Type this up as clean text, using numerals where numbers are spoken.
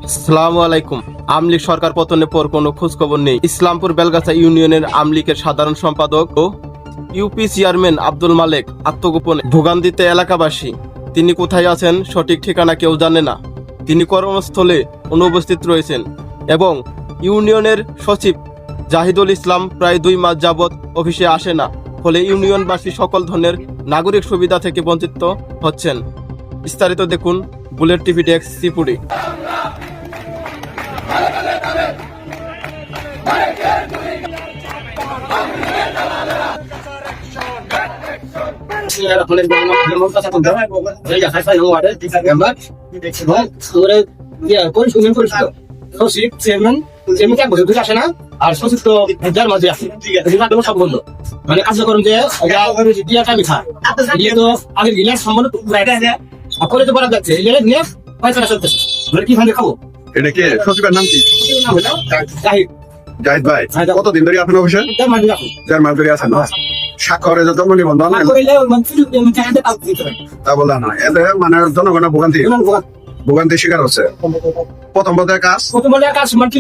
আসসালামু আলাইকুম। আমলিগ সরকার পতনের পর কোনো খোঁজখবর নেই। ইসলামপুর বেলগাছা ইউনিয়নের আমলিগের সাধারণ সম্পাদক ও ইউপি চেয়ারম্যান আব্দুল মালেক আত্মগোপনে ভোগান্তিতে এলাকাবাসী। তিনি কোথায় আছেন সঠিক ঠিকানা কেউ জানে না। তিনি কর্মস্থলে অনুপস্থিত রয়েছেন এবং ইউনিয়নের সচিব জাহিদুল ইসলাম প্রায় 2 মাস যাবৎ অফিসে আসে না, ফলে ইউনিয়নবাসী সকল ধরনের নাগরিক সুবিধা থেকে বঞ্চিত হচ্ছেন। বিস্তারিত দেখুন বুলেট টিভি ডেস্ক শ্রীপুরে। আর সচিব তো যার মাঝে আছে সব বললো মানে কার্যক্রম যে তো আগের গিলাস সম্বন্ধ করে তো করা যাচ্ছে নিয়ে পয়সা চলতেছে কি ভাবে খাবো। এটা কি সচিবের নাম কি? জাহিদ ভাই কতদিন ধরে আছেন অফিসে? 4 মাস ধরে আছেন। স্বাক্ষরে যে জন্ম নিবন্ধন তা বললাম না, এতে মানে জনগণের ভোগান্তি শিকার হচ্ছে। প্রথম পর্যায়ে কাজ মানে কি